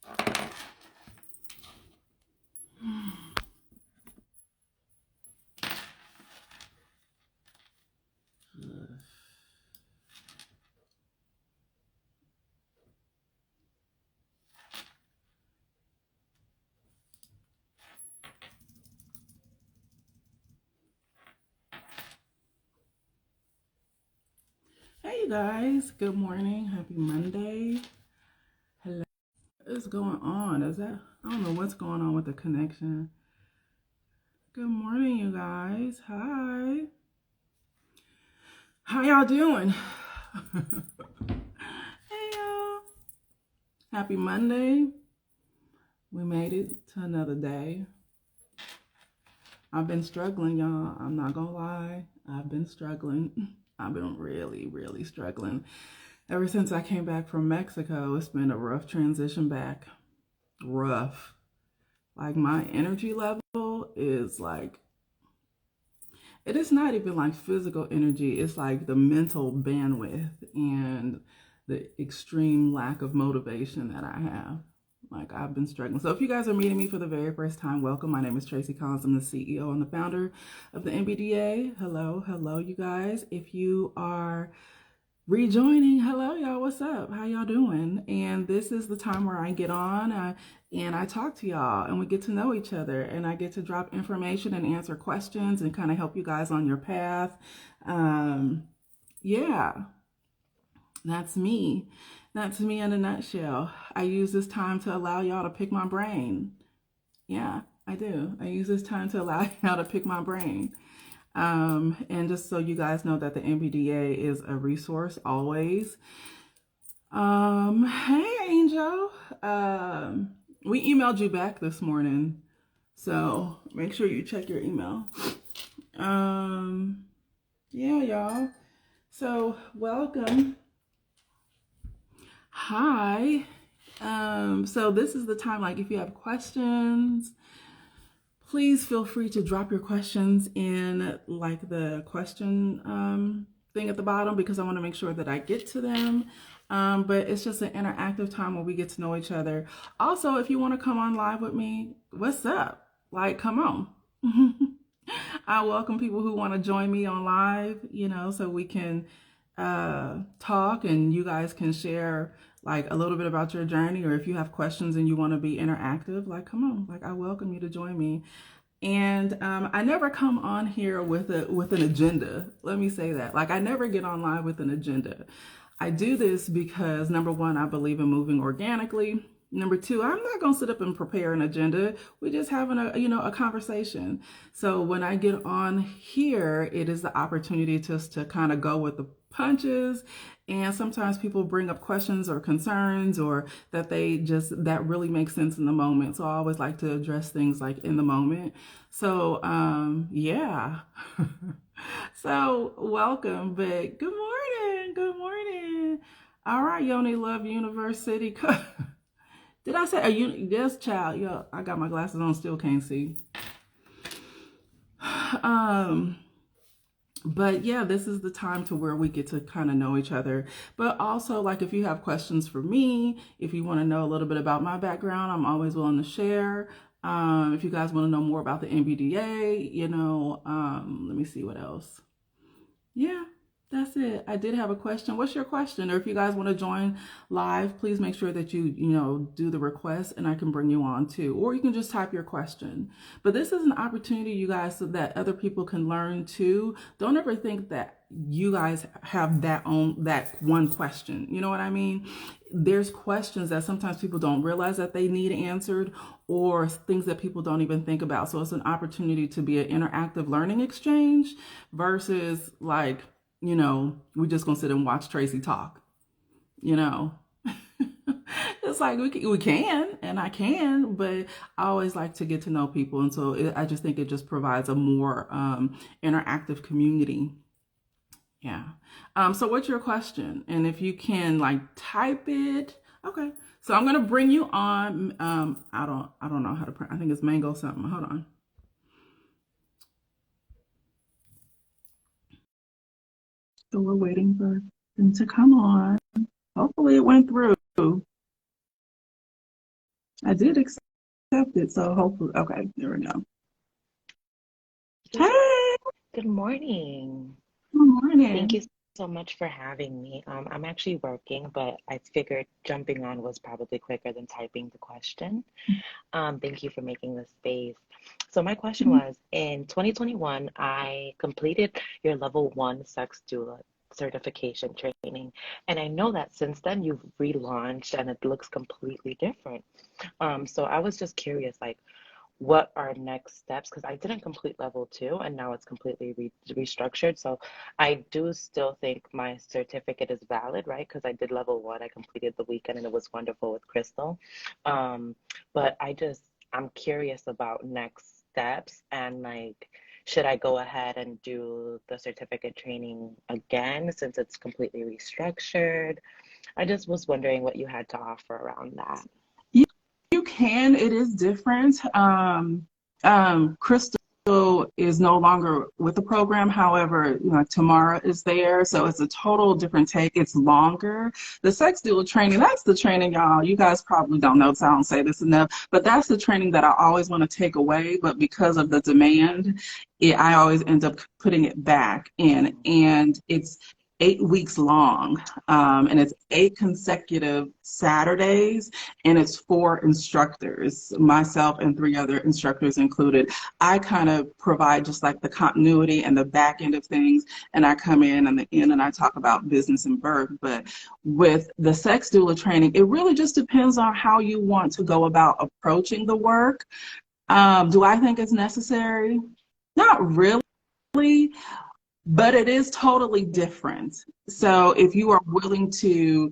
Hey you guys, good morning, happy Monday. Hello. What is going on? I don't know what's going on with the connection. Good morning, you guys. Hi. How y'all doing? Hey y'all. Happy Monday. We made it to another day. I've been struggling, y'all. I'm not gonna lie. I've been struggling. I've been really, really struggling. Ever since I came back from Mexico, it's been a rough transition back. Rough. Like my energy level is like, it is not even like physical energy. It's like the mental bandwidth and the extreme lack of motivation that I have. Like I've been struggling. So if you guys are meeting me for the very first time, welcome. My name is Tracie Collins. I'm the CEO and the founder of the NBDA. Hello, you guys. If you are rejoining, hello y'all, what's up, how y'all doing? And this is the time where I get on and I talk to y'all and we get to know each other and I get to drop information and answer questions and kind of help you guys on your path. Yeah, that's me in a nutshell. I use this time to allow y'all to pick my brain. Yeah, I do. I use this time to allow y'all to pick my brain. And just so you guys know that the NBDA is a resource always. Hey Angel. We emailed you back this morning, so make sure you check your email. Yeah, y'all. So welcome. Hi. So this is the time, like if you have questions, please feel free to drop your questions in like the question thing at the bottom because I want to make sure that I get to them. But it's just an interactive time where we get to know each other. Also, if you want to come on live with me, what's up? Like, come on. I welcome people who want to join me on live, so we can talk and you guys can share like a little bit about your journey, or if you have questions and you want to be interactive, like come on, like I welcome you to join me. And I never come on here with an agenda. Let me say that. Like I never get on live with an agenda. I do this because number one, I believe in moving organically. Number two, I'm not going to sit up and prepare an agenda. We're just having a conversation. So when I get on here, it is the opportunity just to kind of go with the punches. And sometimes people bring up questions or concerns or that that really makes sense in the moment. So I always like to address things like in the moment. So, yeah. So welcome, but good morning. Good morning. All right, Yoni Love University. Did I say yes, child? Yeah, I got my glasses on, still can't see. But yeah, this is the time to where we get to kind of know each other. But also, like if you have questions for me, if you want to know a little bit about my background, I'm always willing to share. If you guys want to know more about the NBDA, let me see what else. Yeah. That's it. I did have a question. What's your question? Or if you guys want to join live, please make sure that you do the request and I can bring you on too. Or you can just type your question. But this is an opportunity, you guys, so that other people can learn too. Don't ever think that you guys have that one question. You know what I mean? There's questions that sometimes people don't realize that they need answered, or things that people don't even think about. So it's an opportunity to be an interactive learning exchange versus like, we just gonna sit and watch Tracie talk. It's like we can, and I can, but I always like to get to know people, and so I just think it just provides a more interactive community. Yeah. So what's your question? And if you can like type it, okay. So I'm gonna bring you on. I don't know how to print. I think it's mango something. Hold on. So we're waiting for them to come on. Hopefully it went through. I did accept it, so hopefully, okay, there we go. Good, Hey, good morning. good Thank you morning. so much for having me. I'm actually working, but I figured jumping on was probably quicker than typing the question. Thank you for making this space. So my question was, in 2021, I completed your level one sex doula certification training, and I know that since then you've relaunched and it looks completely different. So I was just curious, like, what are next steps? Because I didn't complete level two and now it's completely restructured. So I do still think my certificate is valid, right? Because I did level one, I completed the weekend and it was wonderful with Crystal. Um, but I'm curious about next steps and like, should I go ahead and do the certificate training again since it's completely restructured? I just was wondering what you had to offer around that. You, you can, it is different. Crystal is no longer with the program. However, Tamara is there. So it's a total different take. It's longer. The sex doula training, that's the training, y'all. You guys probably don't know, so I don't say this enough, but that's the training that I always want to take away. But because of the demand, I always end up putting it back in. And it's 8 weeks long, and it's 8 consecutive Saturdays, and it's 4 instructors, myself and 3 other instructors included. I kind of provide just like the continuity and the back end of things, and I come in and the end and I talk about business and birth. But with the sex doula training, it really just depends on how you want to go about approaching the work. Do I think it's necessary? Not really, but it is totally different. So if you are willing to,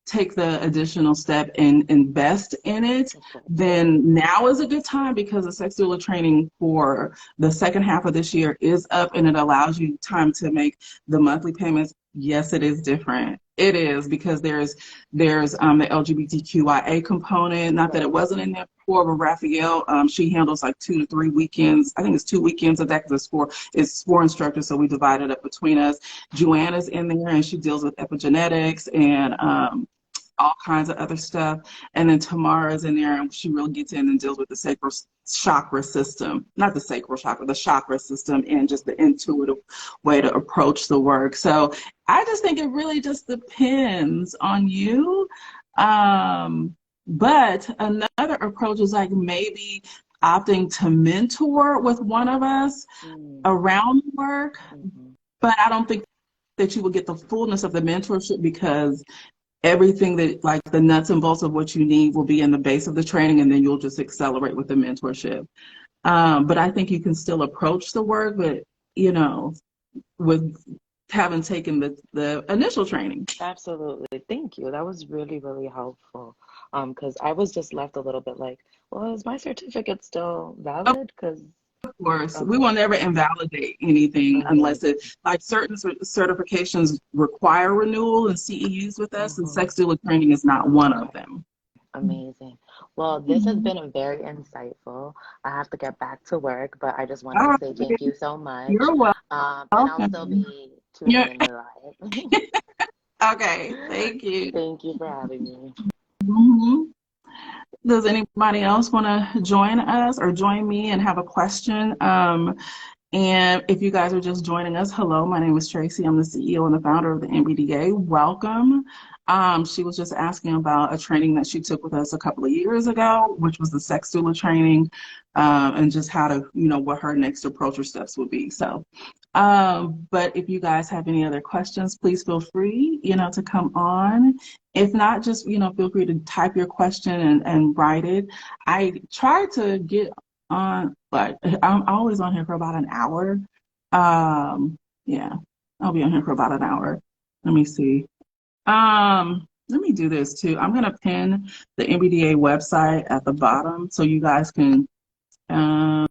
take the additional step and invest in it, Okay. then now is a good time because the sex doula training for the second half of this year is up and it allows you time to make the monthly payments. Yes, it is different. It is because there's the LGBTQIA component. Not that it Right. wasn't in there before, but Raphael, she handles like 2 to 3 weekends. I think it's 2 weekends of that because it's four instructors, so we divide it up between us. Joanna's in there and she deals with epigenetics and all kinds of other stuff. And then Tamara's in there and she really gets in and deals with the sacral chakra system, not the sacral chakra, the chakra system, and just the intuitive way to approach the work. So I just think it really just depends on you. But another approach is like maybe opting to mentor with one of us Mm, around work, mhm. but I don't think that you will get the fullness of the mentorship because everything that like the nuts and bolts of what you need will be in the base of the training and then you'll just accelerate with the mentorship. But I think you can still approach the work, but with having taken the initial training. Absolutely. Thank you. That was really, really helpful. Because I was just left a little bit like, well, is my certificate still Of valid? Because, course, we okay, will never invalidate anything unless it, amazing. like certain certifications require renewal and CEUs with us, and Hmm. sex doula training is not one of Okay, them. amazing. Well, this has Mhm. been a very insightful. I have to get back to work, but I just wanted All to say right. thank you so much. You're And I'll still welcome. be tuning You're, in live. okay, thank you. Thank you for having me. Mhm. Does anybody else want to join us or join me and have a question? And if you guys are just joining us, hello, my name is Tracie. I'm the CEO and the founder of the NBDA. Welcome. She was just asking about a training that she took with us a couple of years ago, which was the sex doula training, and just how to, what her next approach or steps would be. So, but if you guys have any other questions, please feel free, to come on. If not, just, feel free to type your question and write it. I try to get on, but I'm always on here for about an hour. Yeah, I'll be on here for about an hour. Let me see. Let me do this too. I'm gonna pin the NBDA website at the bottom so you guys can. Uh,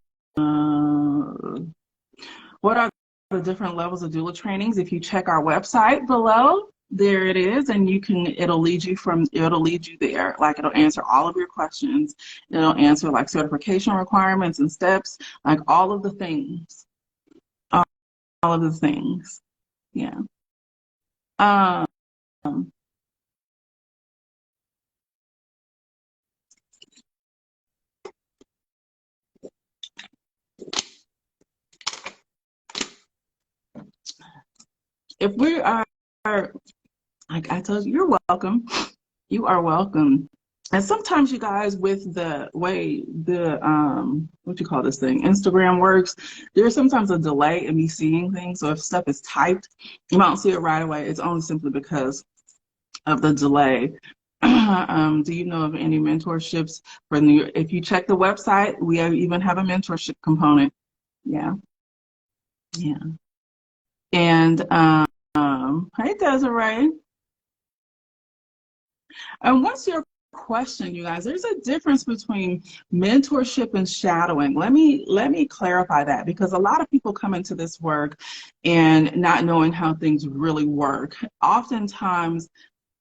what are the different levels of doula trainings? If you check our website below, there it is, and it'll lead you there. Like it'll answer all of your questions. It'll answer like certification requirements and steps, like all of the things. All of the things. Yeah. Um, if we are, like I told you, you're welcome. You are welcome. And sometimes you guys, with the way the what you call this thing, Instagram works, there's sometimes a delay in me seeing things. So if stuff is typed, you might not see it right away. It's only simply because of the delay. Do you know of any mentorships for New? If you check the website, we even have a mentorship component. Yeah, yeah. And hey, Desiree. And what's your question, you guys? There's a difference between mentorship and shadowing. Let me clarify that, because a lot of people come into this work and not knowing how things really work. Oftentimes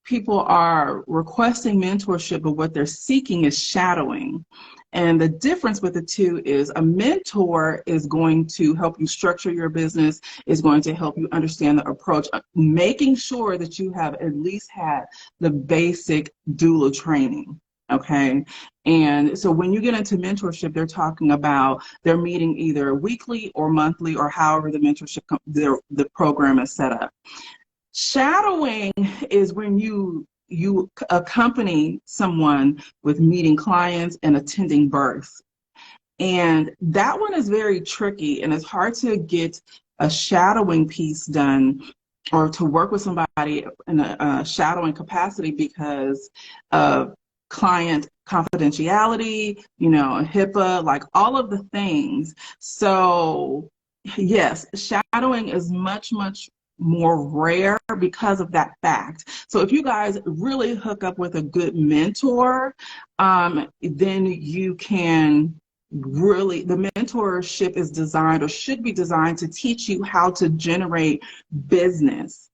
people are requesting mentorship, but what they're seeking is shadowing. And the difference with the two is a mentor is going to help you structure your business, is going to help you understand the approach, making sure that you have at least had the basic doula training. Okay. And so when you get into mentorship, they're talking about they're meeting either weekly or monthly or however the mentorship, the program is set up. Shadowing is when you accompany someone with meeting clients and attending births. And that one is very tricky, and it's hard to get a shadowing piece done or to work with somebody in a shadowing capacity because of client confidentiality, HIPAA, like all of the things. So yes, shadowing is much, much more rare because of that fact. So if you guys really hook up with a good mentor, then you can really, the mentorship is designed or should be designed to teach you how to generate business.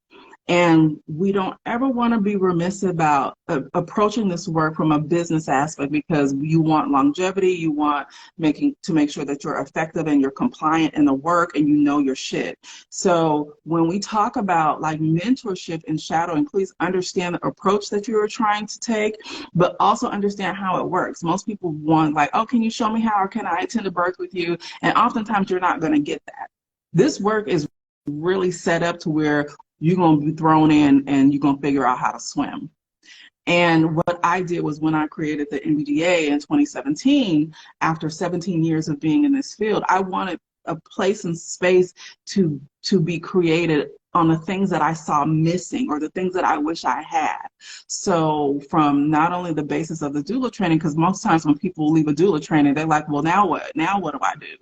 And we don't ever want to be remiss about approaching this work from a business aspect, because you want longevity, you want to make sure that you're effective and you're compliant in the work and you know your shit. So when we talk about like mentorship and shadowing, please understand the approach that you're trying to take, but also understand how it works. Most people want like, oh, can you show me how, or can I attend a birth with you? And oftentimes you're not going to get that. This work is really set up to where you're going to be thrown in and you're going to figure out how to swim. And what I did was, when I created the NBDA in 2017, after 17 years of being in this field, I wanted a place and space to be created on the things that I saw missing or the things that I wish I had. So from not only the basis of the doula training, because most times when people leave a doula training, they're like, well, now what? Now what do I do?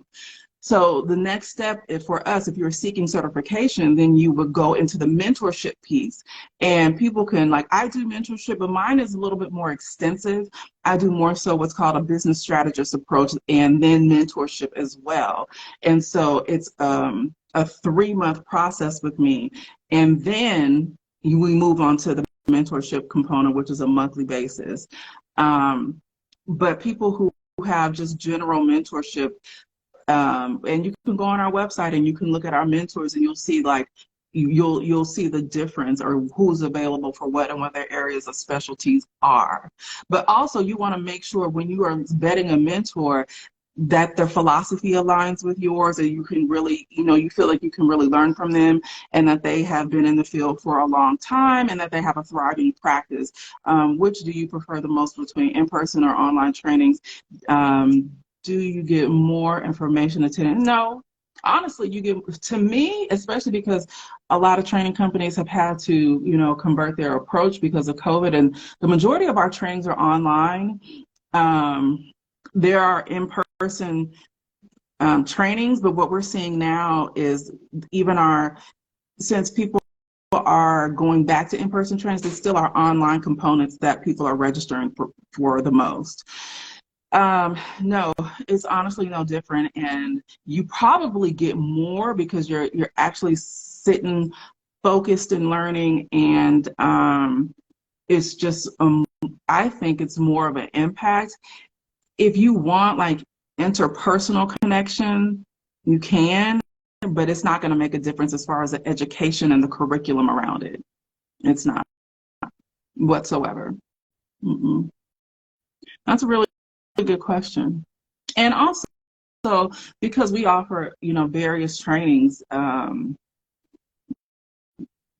So the next step for us, if you're seeking certification, then you would go into the mentorship piece. And people can, like, I do mentorship, but mine is a little bit more extensive. I do more so what's called a business strategist approach, and then mentorship as well. And so it's a 3-month process with me. And then we move on to the mentorship component, which is a monthly basis. But people who have just general mentorship, and you can go on our website and you can look at our mentors, and you'll see like you'll see the difference, or who's available for what and what their areas of specialties are. But also you want to make sure when you are vetting a mentor that their philosophy aligns with yours, and you can really, you feel like you can really learn from them, and that they have been in the field for a long time, and that they have a thriving practice. Which do you prefer the most between in-person or online trainings? Do you get more information attending? No, honestly, you get, to me, especially because a lot of training companies have had to, convert their approach because of COVID, and the majority of our trainings are online. There are in-person trainings, but what we're seeing now is since people are going back to in-person trainings, there still are online components that people are registering for the most. No, it's honestly no different, and you probably get more because you're actually sitting focused and learning, and it's just I think it's more of an impact. If you want like interpersonal connection, you can, but it's not going to make a difference as far as the education and the curriculum around it. It's not whatsoever. Mm-mm. That's a really good question. And also, because we offer, various trainings,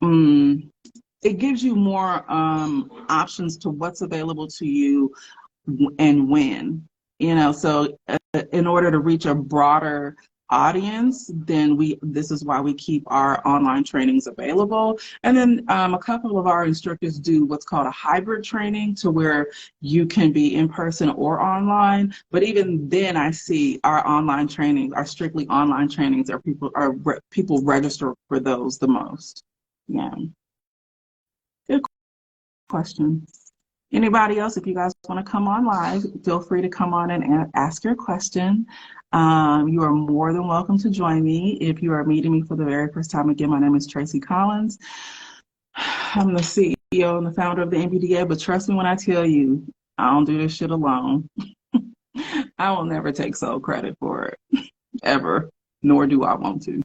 it gives you more options to what's available to you and when, so in order to reach a broader audience, then this is why we keep our online trainings available. And then a couple of our instructors do what's called a hybrid training, to where you can be in person or online. But even then, I see our online trainings, our strictly online trainings, people register for those the most. Yeah. Good question. Anybody else, if you guys want to come on live, feel free to come on and ask your question. You are more than welcome to join me. If you are meeting me for the very first time, again, my name is Tracie Collins. I'm the CEO and the founder of the NBDA, but trust me when I tell you, I don't do this shit alone. I will never take sole credit for it, ever, nor do I want to.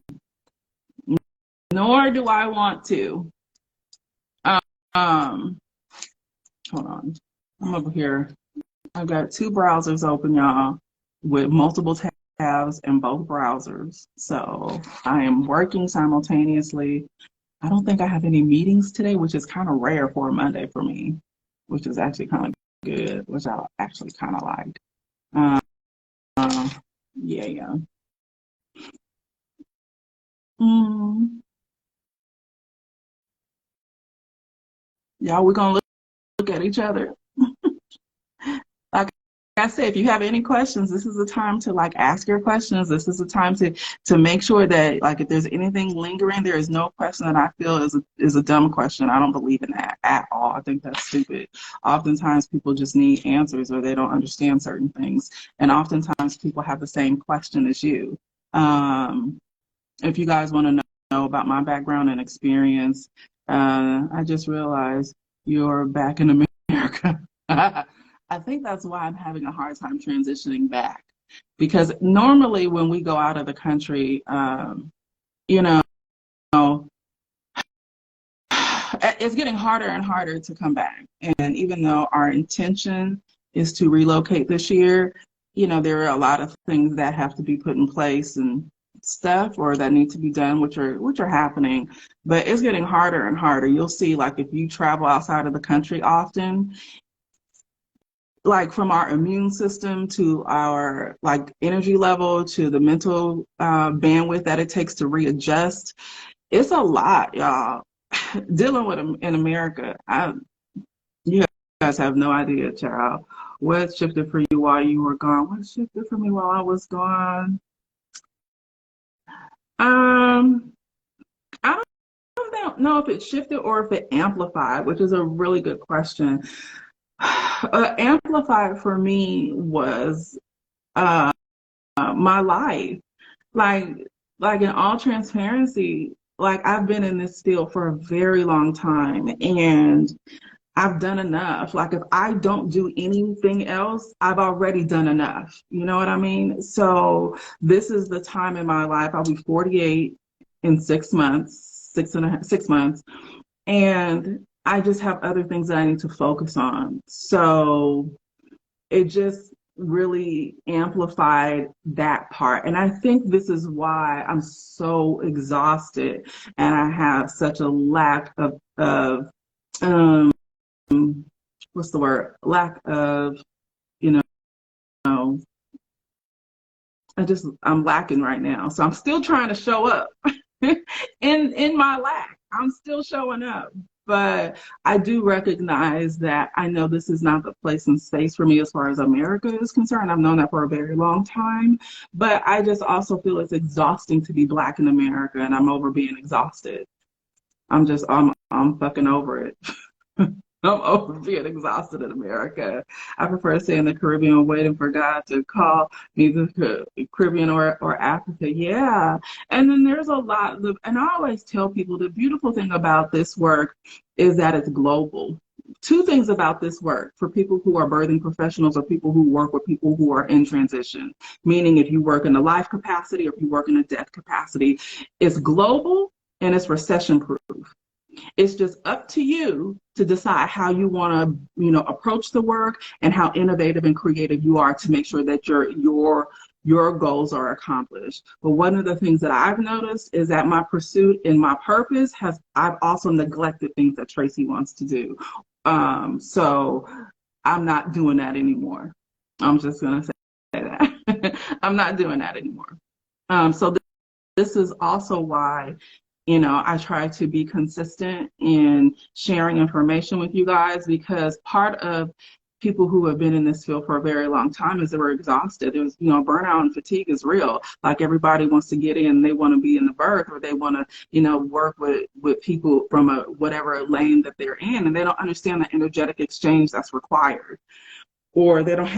Nor do I want to. Hold on. I'm over here. I've got two browsers open, y'all, with multiple tabs in both browsers. So I am working simultaneously. I don't think I have any meetings today, which is kind of rare for a Monday for me, which is actually kind of good, which I actually kind of like. Yeah. Y'all, we're going to look at each other. Like I said, if you have any questions, this is the time to ask your questions. This is the time to make sure that if there's anything lingering, there is no question that I feel is a dumb question. I don't believe in that at all. I think that's stupid. Oftentimes people just need answers, or they don't understand certain things. And oftentimes people have the same question as you. If you guys want to know about my background and experience, I just realized you're back in America. I think that's why I'm having a hard time transitioning back, because normally when we go out of the country, it's getting harder and harder to come back. And even though our intention is to relocate this year, there are a lot of things that have to be put in place and stuff, or that need to be done, which are happening. But it's getting harder and harder. You'll see, if you travel outside of the country often, from our immune system to our energy level to the mental bandwidth that it takes to readjust, it's a lot, y'all. Dealing with them in America, you guys have no idea, child. What shifted for you while you were gone? What shifted for me while I was gone? I don't know if it shifted or if it amplified, which is a really good question. Amplified for me was my life. In all transparency, I've been in this field for a very long time, and I've done enough. If I don't do anything else, I've already done enough. You know what I mean? So this is the time in my life. I'll be 48 in 6 months, 6 months. And I just have other things that I need to focus on. So it just really amplified that part. And I think this is why I'm so exhausted, and I have such a lack of what's the word? Lack of, I'm lacking right now. So I'm still trying to show up in my lack. I'm still showing up. But I do recognize that I know this is not the place and space for me as far as America is concerned. I've known that for a very long time. But I just also feel it's exhausting to be Black in America, and I'm over being exhausted. I'm fucking over it. I'm over being exhausted in America. I prefer to stay in the Caribbean waiting for God to call me, the Caribbean or Africa. Yeah. And then there's a lot, and I always tell people the beautiful thing about this work is that it's global. Two things about this work for people who are birthing professionals or people who work with people who are in transition, meaning if you work in a life capacity or if you work in a death capacity, it's global and it's recession proof. It's just up to you to decide how you want to, approach the work and how innovative and creative you are to make sure that your your goals are accomplished. But one of the things that I've noticed is that my pursuit and my purpose I've also neglected things that Tracie wants to do. So I'm not doing that anymore. I'm just going to say that. I'm not doing that anymore. So this is also why, I try to be consistent in sharing information with you guys, because part of people who have been in this field for a very long time is they were exhausted. There's, burnout and fatigue is real. Like, everybody wants to get in, they want to be in the birth, or they want to, work with people from whatever lane that they're in, and they don't understand the energetic exchange that's required. Or they don't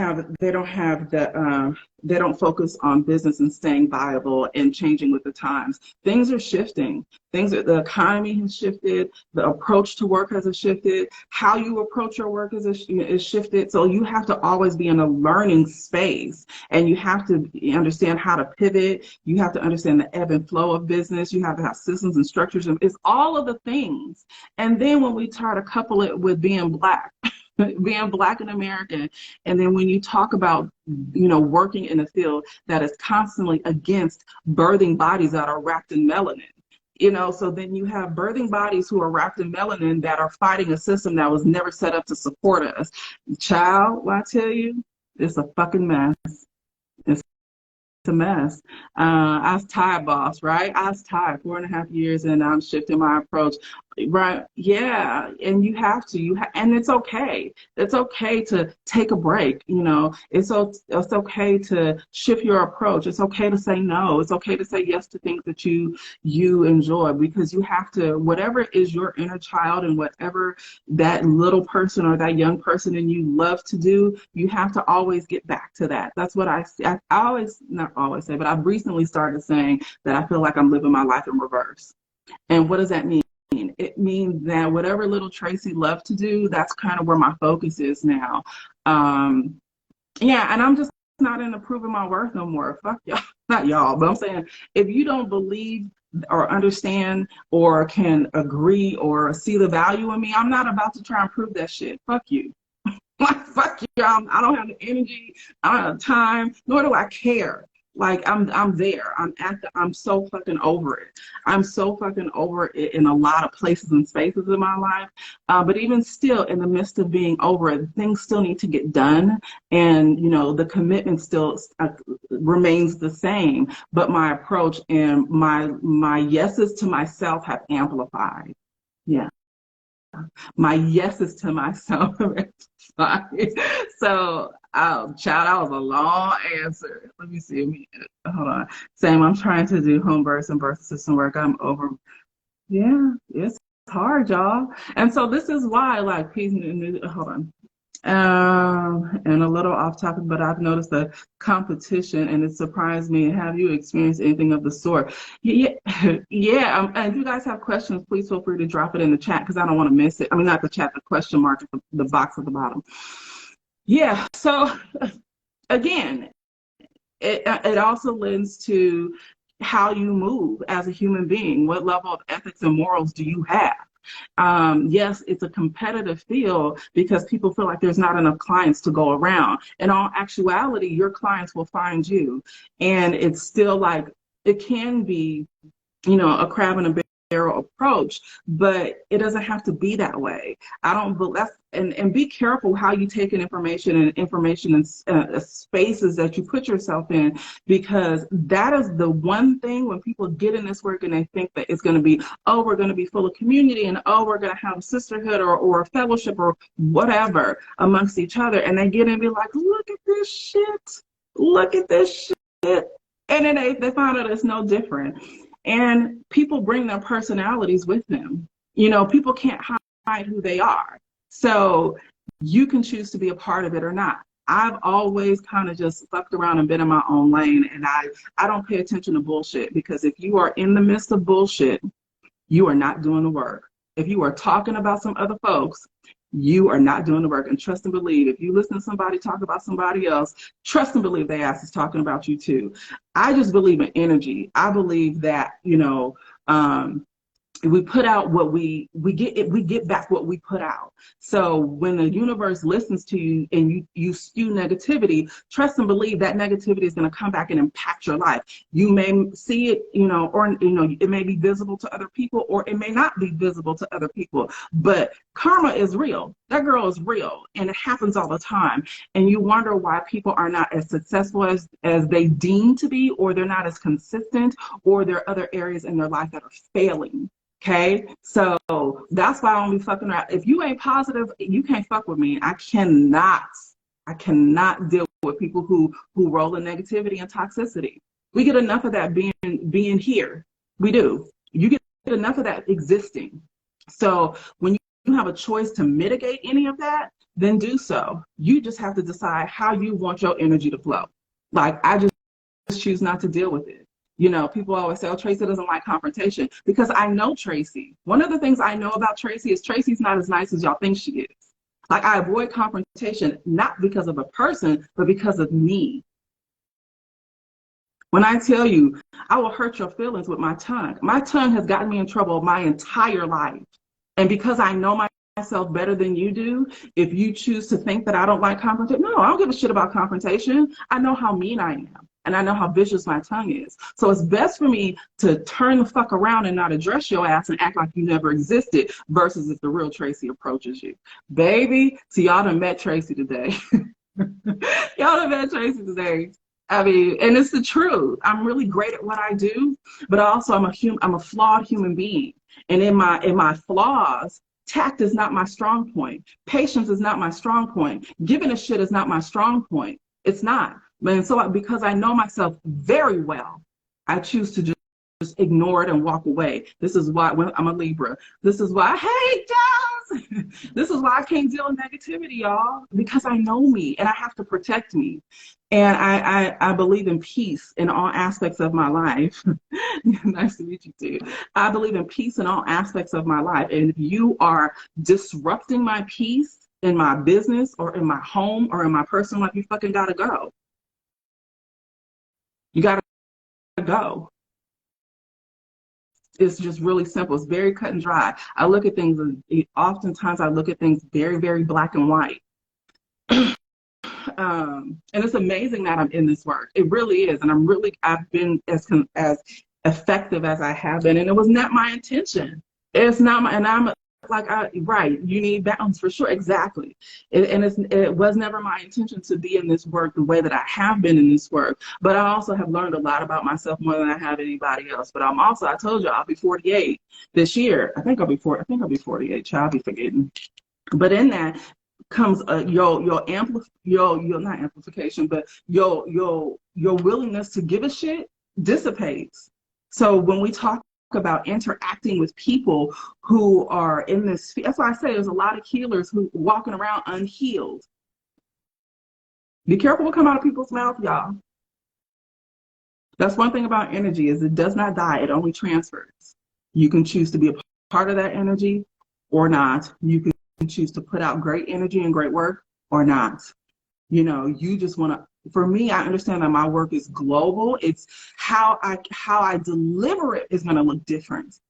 focus on business and staying viable and changing with the times. Things are shifting. The economy has shifted. The approach to work has shifted. How you approach your work is shifted. So you have to always be in a learning space, and you have to understand how to pivot. You have to understand the ebb and flow of business. You have to have systems and structures. It's all of the things. And then when we try to couple it with being Black, being Black and American, and then when you talk about, working in a field that is constantly against birthing bodies that are wrapped in melanin, so then you have birthing bodies who are wrapped in melanin that are fighting a system that was never set up to support us. Child, I tell you, it's a fucking mess. It's a mess. I was tired, boss, right? I was tired 4.5 years, and I'm shifting my approach. Right. Yeah. And you have to, and it's okay. It's okay to take a break. It's okay to shift your approach. It's okay to say no. It's okay to say yes to things that you enjoy, because you have to, whatever is your inner child and whatever that little person or that young person in you love to do, you have to always get back to that. That's what I always, not always say, but I've recently started saying that I feel like I'm living my life in reverse. And what does that mean? It means that whatever little Tracie loved to do, that's kind of where my focus is now. Yeah, and I'm just not into proving my worth no more. Fuck y'all, not y'all, but I'm saying, if you don't believe or understand or can agree or see the value in me, I'm not about to try and prove that shit. Fuck you. Like, fuck you. I don't have the energy. I don't have time, nor do I care. Like, I'm there. I'm so fucking over it. I'm so fucking over it in a lot of places and spaces in my life. But even still, in the midst of being over it, things still need to get done. And, the commitment still remains the same. But my approach and my yeses to myself have amplified. Yeah. My yeses to myself. So, child, that was a long answer. Let me see. Hold on. Same, I'm trying to do home births and birth assistant work. I'm over. Yeah, it's hard, y'all. And so this is why, like, hold on. And a little off topic, but I've noticed the competition, and it surprised me. Have you experienced anything of the sort? Yeah. And if you guys have questions, please feel free to drop it in the chat, because I don't want to miss it. I mean, not the chat, the question mark at the box at the bottom. Yeah. So again, it also lends to how you move as a human being. What level of ethics and morals do you have? Yes, it's a competitive field because people feel like there's not enough clients to go around. In all actuality, your clients will find you. And it's still like, it can be, a crab in a barrel approach, but it doesn't have to be that way. And be careful how you take in information and spaces that you put yourself in, because that is the one thing when people get in this work and they think that it's going to be, oh, we're going to be full of community, and oh, we're going to have a sisterhood or a fellowship or whatever amongst each other, and they get in and be like, look at this shit, and then they find out it's no different. And people bring their personalities with them. People can't hide who they are. So you can choose to be a part of it or not. I've always kind of just fucked around and been in my own lane, and I don't pay attention to bullshit, because if you are in the midst of bullshit, you are not doing the work. If you are talking about some other folks, you are not doing the work. And trust and believe, if you listen to somebody talk about somebody else, trust and believe their ass is talking about you too. I just believe in energy. I believe that, we put out what we get back what we put out. So when the universe listens to you and you spew negativity, trust and believe that negativity is going to come back and impact your life. You may see it, or it may be visible to other people, or it may not be visible to other people, but karma is real. That girl is real, and it happens all the time. And you wonder why people are not as successful as they deem to be, or they're not as consistent, or there are other areas in their life that are failing. Okay, so that's why I don't be fucking around. If you ain't positive, you can't fuck with me. I cannot deal with people who roll in negativity and toxicity. We get enough of that being here. We do. You get enough of that existing. So when you have a choice to mitigate any of that, then do so. You just have to decide how you want your energy to flow. Like, I just choose not to deal with it. People always say, oh, Tracie doesn't like confrontation, because I know Tracie. One of the things I know about Tracie is Tracie's not as nice as y'all think she is. Like, I avoid confrontation, not because of a person, but because of me. When I tell you, I will hurt your feelings with my tongue. My tongue has gotten me in trouble my entire life. And because I know myself better than you do, if you choose to think that I don't like confrontation, no, I don't give a shit about confrontation. I know how mean I am. And I know how vicious my tongue is. So it's best for me to turn the fuck around and not address your ass and act like you never existed, versus if the real Tracie approaches you. Baby, so y'all done met Tracie today. Y'all done met Tracie today. I mean, and it's the truth. I'm really great at what I do, but also I'm a flawed human being. And in my flaws, tact is not my strong point. Patience is not my strong point. Giving a shit is not my strong point. It's not. And so because I know myself very well, I choose to just ignore it and walk away. This is why, I'm a Libra. This is why, hey, Jazz! This is why I can't deal with negativity, y'all, because I know me and I have to protect me. And I believe in peace in all aspects of my life. Nice to meet you too. I believe in peace in all aspects of my life. And if you are disrupting my peace in my business or in my home or in my personal life, you fucking gotta go. You gotta go. It's just really simple. It's very cut and dry. I look at things, oftentimes I look at things very, very black and white. And it's amazing that I'm in this work. It really is. And I've been as effective as I have been. And it was not my intention. It's not my, and I'm like, right, you need balance for sure. Exactly. It was never my intention to be in this work the way that I have been in this work. But I also have learned a lot about myself, more than I have anybody else. But I told you, I'll be 48 this year. I think I'll be 48, child, I'll be forgetting. But in that comes your not amplification, but your willingness to give a shit dissipates. So when we talk about interacting with people who are in this, that's why I say there's a lot of healers who walking around unhealed. Be careful what come out of people's mouth, y'all. That's one thing about energy, is it does not die, it only transfers. You can choose to be a part of that energy or not. You can choose to put out great energy and great work or not. You just want to, for me, I understand that my work is global. It's how I deliver it is going to look different.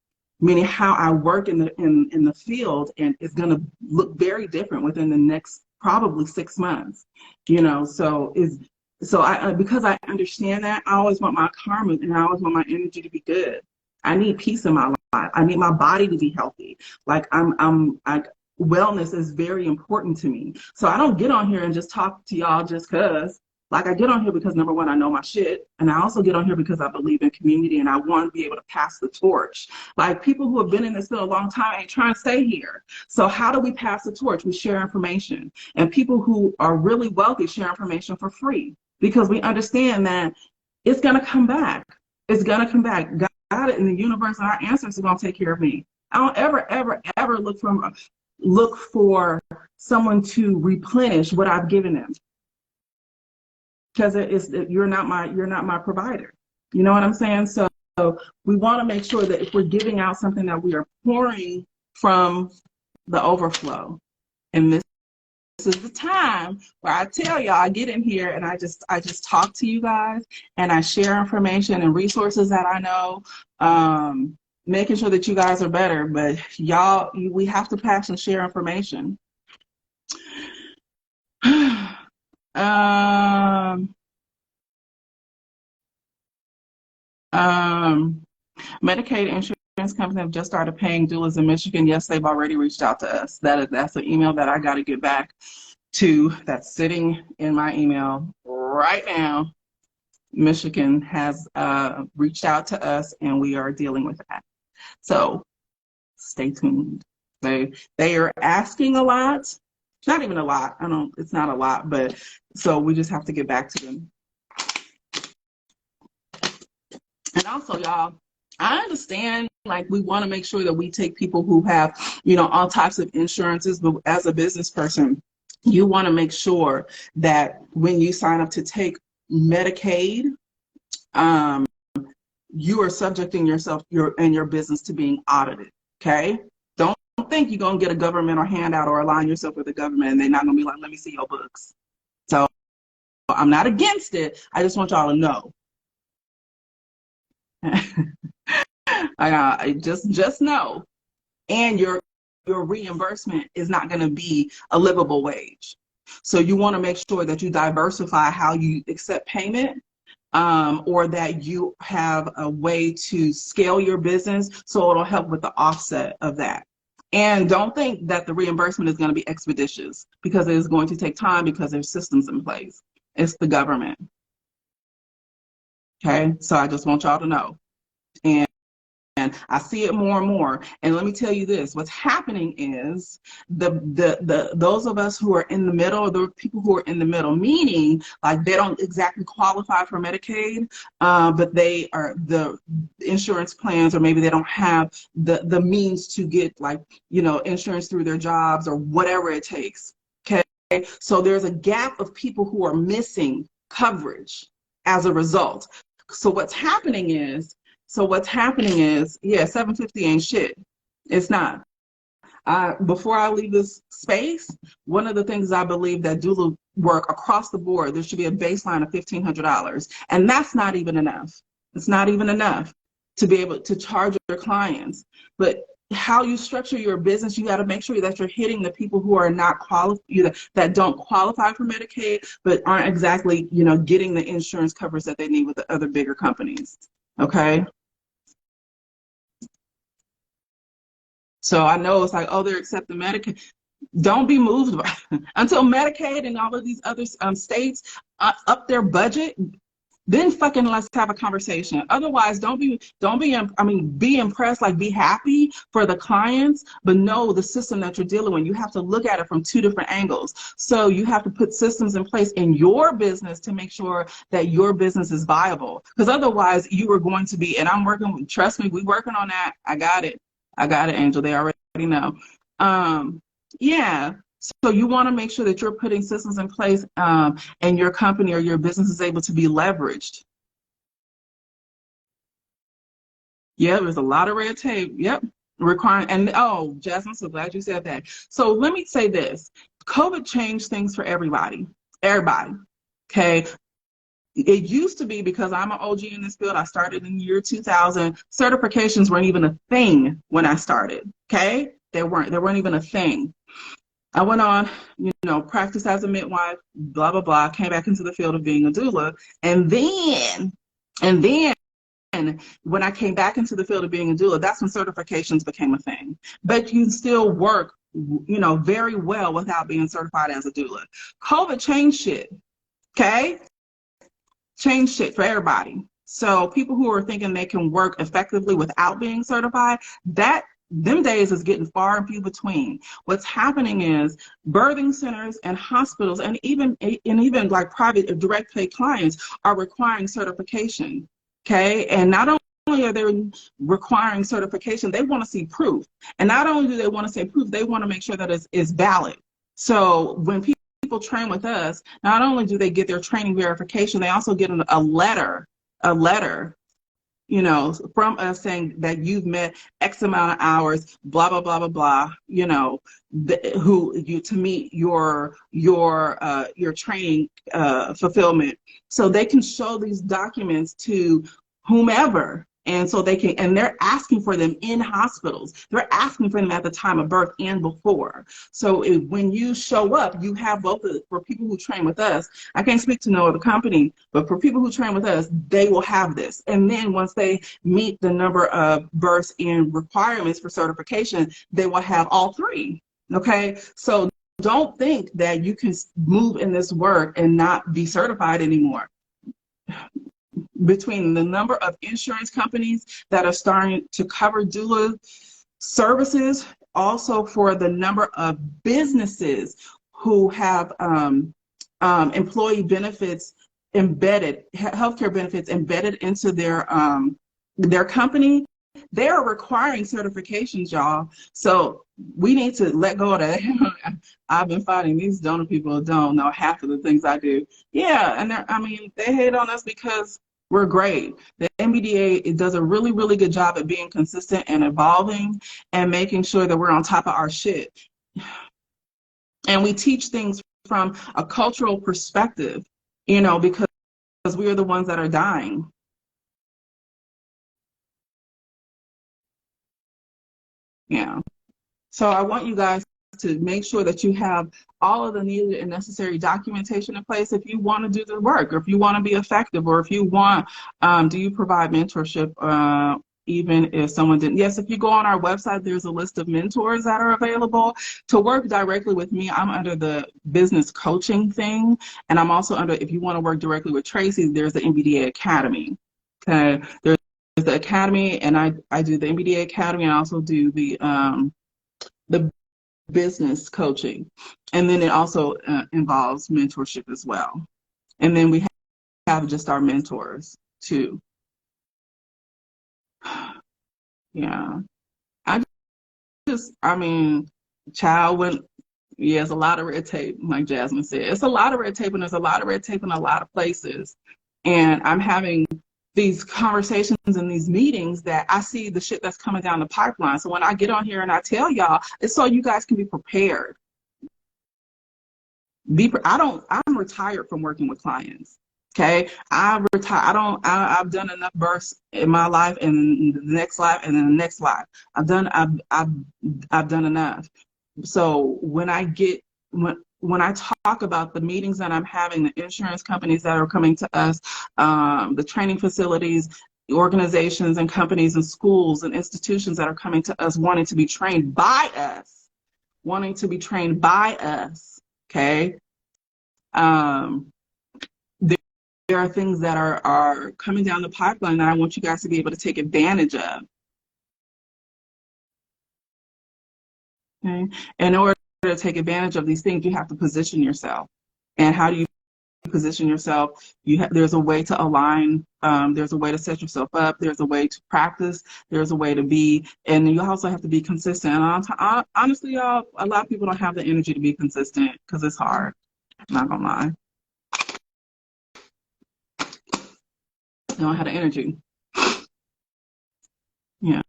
Meaning how I work in the field, and it's going to look very different within the next probably 6 months. Because I understand that, I always want my karma and I always want my energy to be good. I need peace in my life. I need my body to be healthy. Like wellness is very important to me. So I don't get on here and just talk to y'all just cause. Like, I get on here because, number one, I know my shit. And I also get on here because I believe in community and I want to be able to pass the torch. Like, people who have been in this field a long time ain't trying to stay here. So how do we pass the torch? We share information. And people who are really wealthy share information for free, because we understand that it's going to come back. It's going to come back. God and the universe and our ancestors are going to take care of me. I don't ever look for someone to replenish what I've given them. Because you're not my provider. You know what I'm saying? So we want to make sure that if we're giving out something, that we are pouring from the overflow. And this is the time where I tell y'all, I get in here and I just talk to you guys and I share information and resources that I know. making sure that you guys are better. But y'all, we have to pass and share information. Medicaid insurance companies have just started paying doulas in Michigan. Yes, they've already reached out to us. That's an email that I got to get back to. That's sitting in my email right now. Michigan has reached out to us, and we are dealing with that. So stay tuned. They are asking a lot. Not even a lot. It's not a lot, but so we just have to get back to them. And also, y'all, I understand, like, we want to make sure that we take people who have, all types of insurances, but as a business person, you want to make sure that when you sign up to take Medicaid, you are subjecting yourself and your business to being audited, okay? Don't think you're going to get a governmental handout or align yourself with the government and they're not going to be like, let me see your books. So I'm not against it. I just want y'all to know. Just know. And your reimbursement is not going to be a livable wage. So you want to make sure that you diversify how you accept payment, or that you have a way to scale your business so it'll help with the offset of that. And don't think that the reimbursement is going to be expeditious, because it is going to take time, because there's systems in place. It's the government. Okay, so I just want y'all to know. And I see it more and more. And let me tell you this, what's happening is those of us who are in the middle, the people who are in the middle, meaning like they don't exactly qualify for Medicaid, but they are the insurance plans, or maybe they don't have the means to get, like, insurance through their jobs or whatever it takes. Okay, so there's a gap of people who are missing coverage as a result. So what's happening is, yeah, $750 ain't shit. It's not. Before I leave this space, one of the things I believe that doula work across the board, there should be a baseline of $1,500. And that's not even enough. It's not even enough to be able to charge your clients. But how you structure your business, you got to make sure that you're hitting the people who are not qualified, that don't qualify for Medicaid, but aren't exactly, getting the insurance coverage that they need with the other bigger companies. Okay. So I know it's like, oh, they're accepting Medicaid. Don't be moved by until Medicaid and all of these other states up their budget. Then fucking let's have a conversation. Otherwise, be impressed, like be happy for the clients, but know the system that you're dealing with. You have to look at it from two different angles. So you have to put systems in place in your business to make sure that your business is viable. Because otherwise you are going to be, and trust me, we're working on that. I got it, Angel. They already know. Yeah. So you want to make sure that you're putting systems in place, and your company or your business is able to be leveraged. Yeah, there's a lot of red tape. Yep. Requiring, and oh, Jasmine, so glad you said that. So let me say this. COVID changed things for everybody. Everybody. Okay. It used to be, because I'm an OG in this field, I started in the year 2000, certifications weren't even a thing when I started. Okay? They weren't even a thing. I went on, practiced as a midwife, blah, blah, blah, came back into the field of being a doula. And then when I came back into the field of being a doula, that's when certifications became a thing. But you still work, very well without being certified as a doula. COVID changed shit, okay? Changed shit for everybody. So people who are thinking they can work effectively without being certified, them days is getting far and few between. What's happening is birthing centers and hospitals and even like private direct pay clients are requiring certification. Okay, and not only are they requiring certification, they want to see proof. And not only do they want to see proof, they want to make sure that it's valid. So when people train with us, not only do they get their training verification, they also get a letter, from us saying that you've met X amount of hours, blah, blah, blah, blah, blah, to meet your training fulfillment. So they can show these documents to whomever, And so they can, and they're asking for them in hospitals. They're asking for them at the time of birth and before. So when you show up, you have both for people who train with us. I can't speak to no other company, but for people who train with us, they will have this. And then once they meet the number of births and requirements for certification, they will have all three. Okay. So don't think that you can move in this work and not be certified anymore. Between the number of insurance companies that are starting to cover doula services, also for the number of businesses who have employee benefits embedded, healthcare benefits embedded into their company, they are requiring certifications, y'all. So we need to let go of that. I've been finding these donor people don't know half of the things I do. Yeah, and they hate on us because we're great. The NBDA, it does a really, really good job at being consistent and evolving and making sure that we're on top of our shit. And we teach things from a cultural perspective, because we are the ones that are dying. Yeah. So I want you guys to make sure that you have all of the needed and necessary documentation in place if you want to do the work, or if you want to be effective, or if you want, do you provide mentorship, even if someone didn't? Yes, if you go on our website, there's a list of mentors that are available. To work directly with me, I'm under the business coaching thing, and I'm also under, if you want to work directly with Tracie, there's the NBDA Academy. Okay, there's the Academy, and I do the NBDA Academy, and I also do the business coaching, and then it also involves mentorship as well. And then we have just our mentors too. Yeah, child, it's a lot of red tape, like Jasmine said. It's a lot of red tape, and there's a lot of red tape in a lot of places. And I'm having these conversations and these meetings that I see the shit that's coming down the pipeline. So when I get on here and I tell y'all, it's so you guys can be prepared. I'm retired from working with clients. Okay, I've done enough births in my life, and the next life, and then the next life. I've done enough. So when I talk about the meetings that I'm having, the insurance companies that are coming to us, the training facilities, the organizations and companies and schools and institutions that are coming to us wanting to be trained by us, okay? There are things that are coming down the pipeline that I want you guys to be able to take advantage of. Okay? In order to take advantage of these things, you have to position yourself. And how do you position yourself? There's a way to align, there's a way to set yourself up, there's a way to practice, there's a way to be, and you also have to be consistent. And honestly, y'all, a lot of people don't have the energy to be consistent because it's hard. I'm not gonna lie. They don't have the energy. Yeah.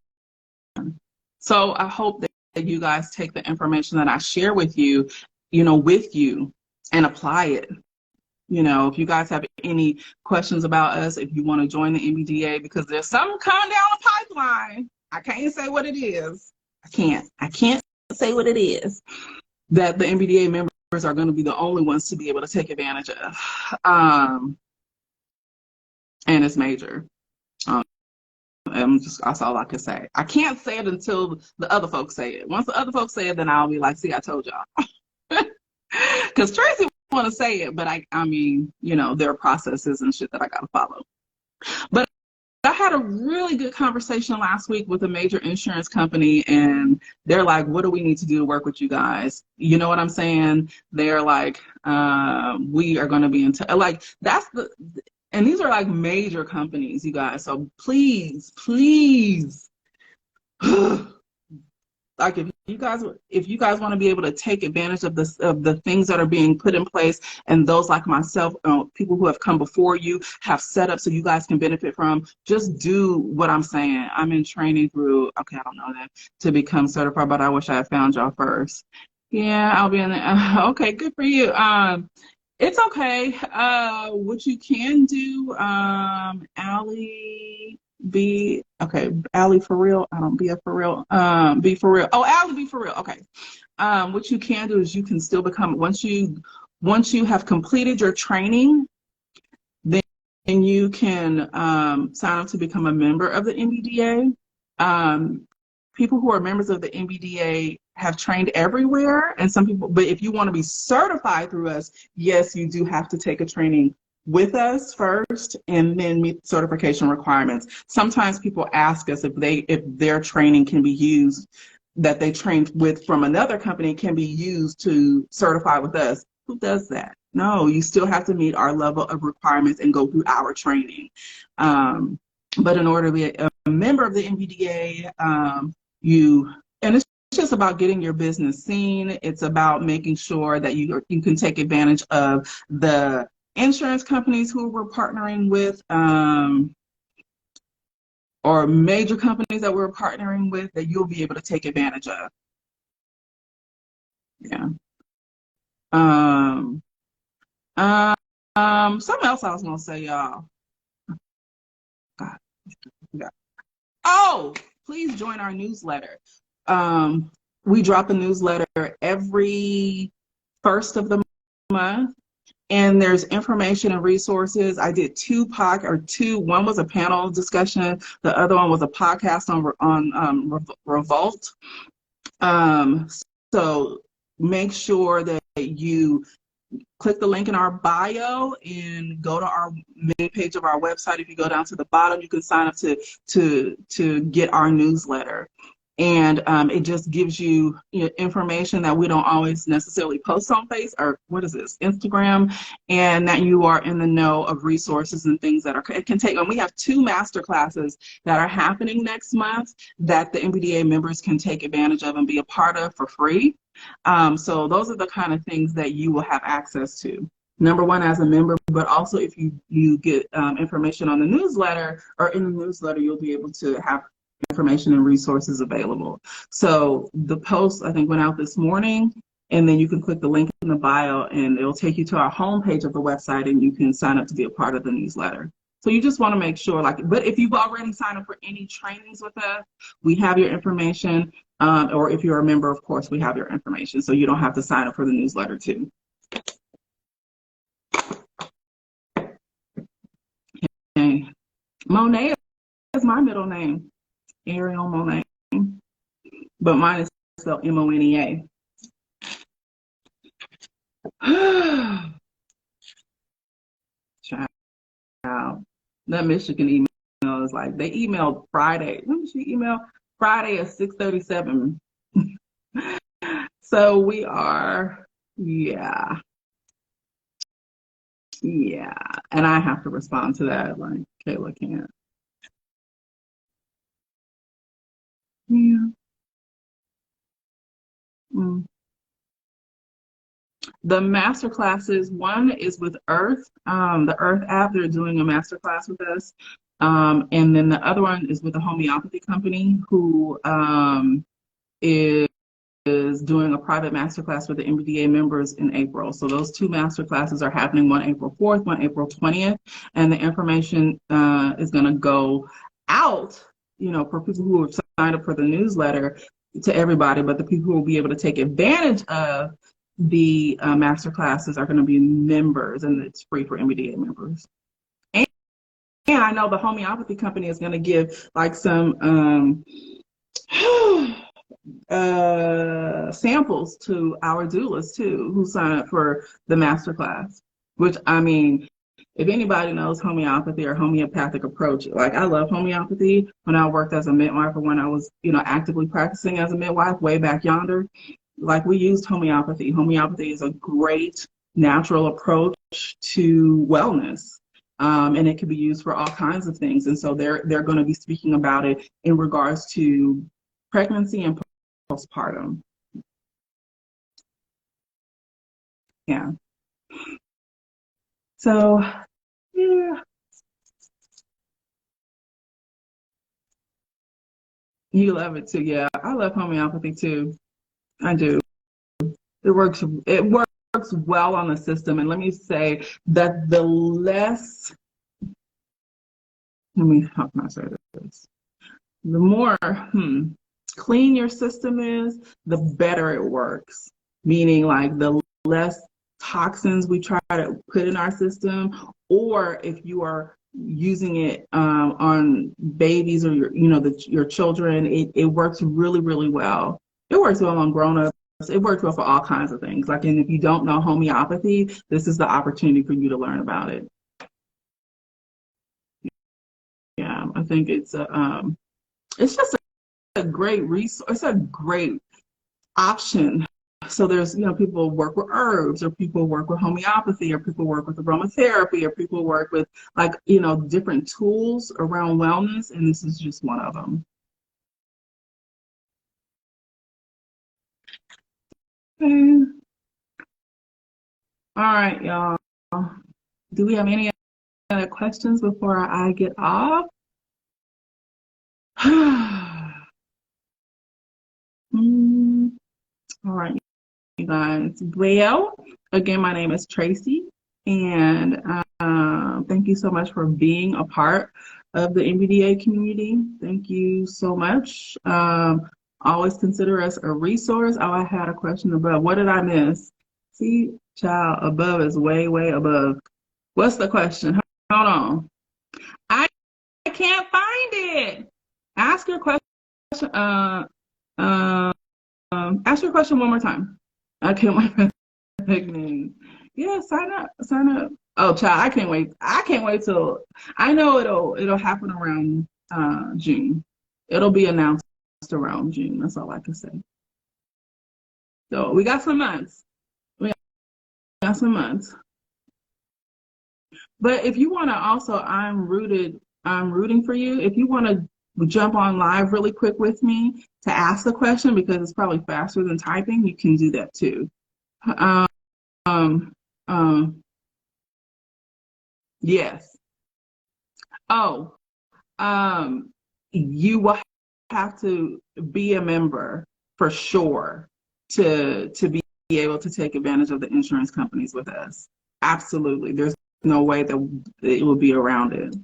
So I hope that you guys take the information that I share with you, with you, and apply it. If you guys have any questions about us, if you want to join the NBDA, because there's something coming down the pipeline. I can't say what it is. I can't say what it is that the NBDA members are going to be the only ones to be able to take advantage of. And it's major. That's all I can say. I can't say it until the other folks say it. Once the other folks say it, then I'll be like, see, I told y'all. Because Tracie want to say it, but I mean, there are processes and shit that I got to follow. But I had a really good conversation last week with a major insurance company, and they're like, what do we need to do to work with you guys? You know what I'm saying? They're like, we are going to be and these are like major companies, you guys. So please, like if you guys want to be able to take advantage of the things that are being put in place, and those like myself, people who have come before you have set up so you guys can benefit from, just do what I'm saying. I'm in training through, I don't know that, to become certified, but I wish I had found y'all first. Yeah, I'll be in there. Okay, good for you. It's okay. What you can do, Allie, Allie for real. I don't be for real. Be for real. Oh, Allie, be for real. Okay. What you can do is you can still become once you have completed your training, then you can sign up to become a member of the NBDA. People who are members of the NBDA have trained everywhere, and some people. But if you want to be certified through us, yes, you do have to take a training with us first and then meet certification requirements. Sometimes people ask us if their training can be used, that they trained with from another company can be used to certify with us. Who does that? No, you still have to meet our level of requirements and go through our training. But in order to be a member of the NBDA, and it's just about getting your business seen. It's about making sure that you can take advantage of the insurance companies who we're partnering with, or major companies that we're partnering with that you'll be able to take advantage of. Yeah. Something else I was gonna say, y'all. God. Oh, please join our newsletter. We drop a newsletter every first of the month. And there's information and resources. I did one was a panel discussion. The other one was a podcast on Revolt. So make sure that you click the link in our bio and go to our main page of our website. If you go down to the bottom, you can sign up to get our newsletter. And it just gives you information that we don't always necessarily post on Instagram, and that you are in the know of resources and things that it can take. And we have 2 master classes that are happening next month that the NBDA members can take advantage of and be a part of for free. So those are the kind of things that you will have access to. Number one, as a member, but also if you get information on the newsletter, or in the newsletter, you'll be able to have information and resources available. So the post, I think, went out this morning, and then you can click the link in the bio and it'll take you to our homepage of the website, and you can sign up to be a part of the newsletter. So you just want to make sure, but if you've already signed up for any trainings with us, we have your information, or if you're a member, of course, we have your information, so you don't have to sign up for the newsletter too. Okay. Monet is my middle name. Ariel Monet, but mine is spelled M-O-N-E-A. Child, that Michigan email is like, they emailed Friday. When did she email? Friday at 6:37. So we are, yeah. And I have to respond to that, like, Kayla can't. Yeah. The master classes, one is with Earth, the Earth app. They're doing a master class with us. And then the other one is with a homeopathy company who is doing a private master class with the NBDA members in April. So those 2 master classes are happening, one April 4th, one April 20th. And the information is going to go out, for people who have signed up for the newsletter, to everybody, but the people who will be able to take advantage of the master classes are going to be members, and it's free for NBDA members. And I know the homeopathy company is going to give like some samples to our doulas too, who sign up for the master class. Which, I mean, if anybody knows homeopathy or homeopathic approach, like, I love homeopathy. When I worked as a midwife, or when I was, actively practicing as a midwife way back yonder, like, we used homeopathy. Homeopathy is a great natural approach to wellness, and it can be used for all kinds of things. And so they're going to be speaking about it in regards to pregnancy and postpartum. Yeah. So, yeah. You love it too. Yeah, I love homeopathy too. I do. It works well on the system. And let me say that the less how can I say this? The more clean your system is, the better it works. Meaning, like, the less toxins we try to put in our system, or if you are using it on babies or your children, it works really, really well. It works well on grown-ups. It works well for all kinds of things. Like, and if you don't know homeopathy, this is the opportunity for you to learn about it. Yeah, I think it's just a great resource. It's a great option. So there's, people work with herbs, or people work with homeopathy, or people work with aromatherapy, or people work with, like, different tools around wellness, and this is just one of them. Okay. All right, y'all. Do we have any other questions before I get off? All right, you guys. Well, again, my name is Tracie, and thank you so much for being a part of the NBDA community. Thank you so much. Always consider us a resource. Oh, I had a question above. What did I miss? See, child, above is way, way above. What's the question? Hold on. I can't find it. Ask your question. Ask your question one more time. I can't wait for the nickname. Yeah, sign up. Sign up. Oh, child, I can't wait. I can't wait till, I know it'll happen around June. It'll be announced around June. That's all I can say. So we got some months. We got some months. But if you want to also, I'm rooting for you. If you want to jump on live really quick with me to ask a question, because it's probably faster than typing, you can do that too. Yes. Oh, you will have to be a member for sure to be able to take advantage of the insurance companies with us. Absolutely. There's no way that it will be around it.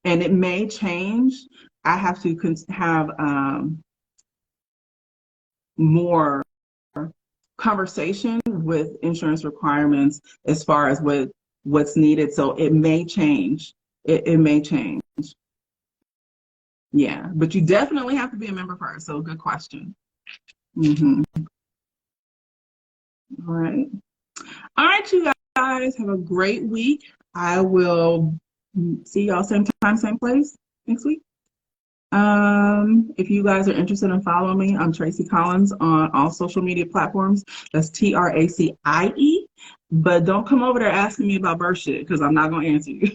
And it may change. I have to have more conversation with insurance requirements as far as what's needed. So it may change. It may change. Yeah, but you definitely have to be a member first. So good question. Mm-hmm. All right. All right, you guys, have a great week. I will see y'all same time, same place next week. If you guys are interested in following me, I'm Tracie Collins on all social media platforms. That's TRACIE. But don't come over there asking me about birth shit, because I'm not going to answer you.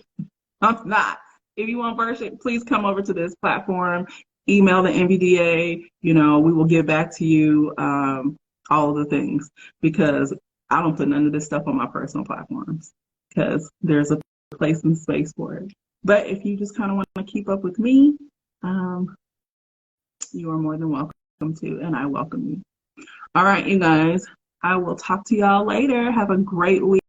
I'm not. If you want birth shit, please come over to this platform. Email the NBDA. We will get back to you. All of the things, because I don't put none of this stuff on my personal platforms, because there's a place and space for it. But if you just kind of want to keep up with me, you are more than welcome to, and I welcome you. All right, you guys, I will talk to y'all later. Have a great week.